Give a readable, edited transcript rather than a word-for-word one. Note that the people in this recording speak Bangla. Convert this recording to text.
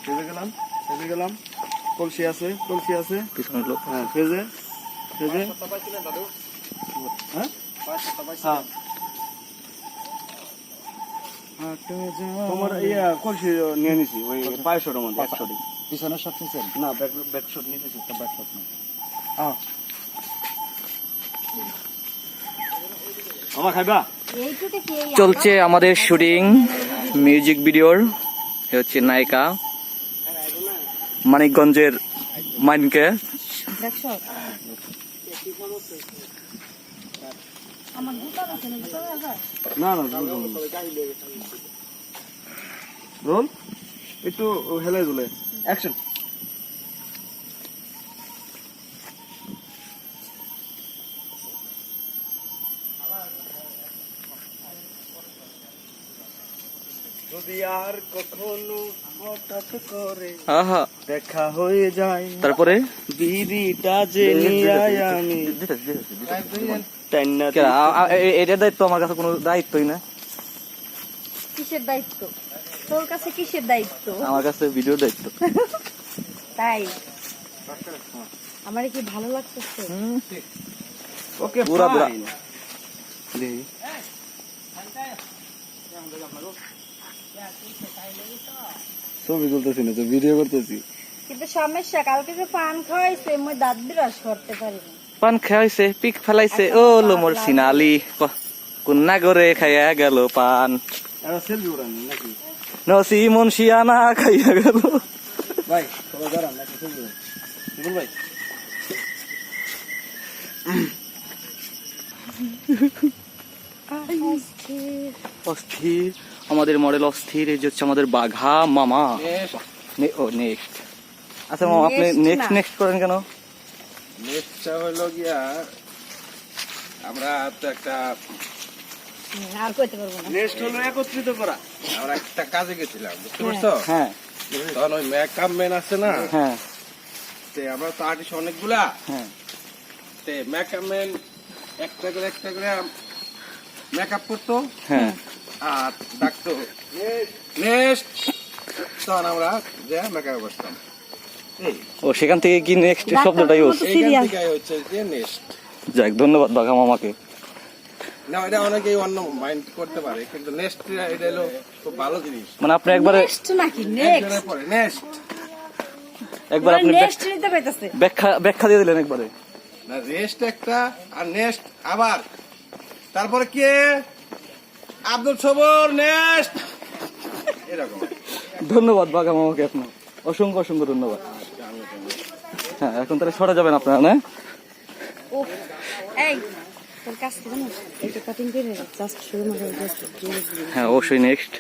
ফেজে গেলাম কলসি আছে পিছনের লোক হ্যাঁ ফেজে হ্যাঁ তোমার ইয়া কলসি নিয়ে নিছি ওই 500টার মধ্যে 100টি পিছনের শট নিছেন না ব্যাক শট নিয়েছি একটা ব্যাক শট নেই আমার খাইবা চলছে আমাদের শুটিং মিউজিক ভিডিওর। এ হচ্ছে নায়িকা মানিকগঞ্জের মাইনকে। না রোল একটু হেলে দুলে অ্যাকশন যদি আর কখনো হঠাৎ করে আহা দেখা হয়ে যায় তারপরে বিড়িটা যে আমি টাইনা এটার দায়িত্ব আমার কাছে কোনো দায়িত্বই না। কিসের দায়িত্ব তোর কাছে? কিসের দায়িত্ব? আমার কাছে ভিডিওর দায়িত্ব। তাই আমার কি ভালো লাগতেছে? ওকে পুরা পুরা ছবি তুলতেছি না তো ভিডিও করতেছি। কিন্তু সমস্যা কালকে যে পান খাওয়াইছে মই দাঁত বিরাস করতে পারিনি। পান খাইছে পিক ফেলাইছে ও লোমর সিনালি কুন্না করে খাইয়া গেল পান আর সেলফি উড়ানি নাকি নসি মনসিয়ানা খাইয়া গেল। ভাই সবাই দাঁড়ান নাকি সেলফি দেখুন ভাই অস্থির আমাদের মডেল অস্থির। এই যে হচ্ছে আমাদের বাঘা মামা। ও নেক্সট আচ্ছা মামা আপনি নেক্সট করেন কেন? নেক্সটটা হলো গিয়া আমরা তো একটা আর কইতে পারবো না। নেক্সট হলো একত্রিত করা। আমরা একটা কাজে গেছিলাম বুঝতে পারছো? হ্যাঁ তখন ওই মেকআপ ম্যান আছে না, হ্যাঁ তে আমরা তো আর্টিস্ট অনেকগুলা, হ্যাঁ তে মেকআপ ম্যান একটা করে মেকআপ করতো হ্যাঁ আর ডাকতো নেক্সট, তখন আমরা যে মেকআপ করতাম। এই ও সেখান থেকে কি নেক্সট শব্দটা ইউজ? এইখান থেকে হচ্ছে যে নেক্সট। যাক ধন্যবাদ বাঘা মামাকে। না এটা অনেকেই অন্য মাইন্ড করতে পারে, কিন্তু নেক্সট এটা হলো খুব ভালো জিনিস। মানে আপনি একবারে নেক্সট নাকি নেক্সট? একজনের পরে নেক্সট, একবার আপনি নেক্সট নিতে পাইতাছে। ব্যাখ্যা দিয়ে দিলেন একবারে। না রেস্ট একটা আর নেক্সট আবার, তারপরে কে আব্দুল সবর নেক্সট, এরকম। ধন্যবাদ বাঘা মামাকে আপনার, অসংখ্য ধন্যবাদ। হ্যাঁ এখন তাহলে সরে যাবেন আপনারা না? ও এই তোর কাছে জানো এটা কাটিং করে জাস্ট শুরু করে হ্যাঁ অবশ্যই নেক্সট।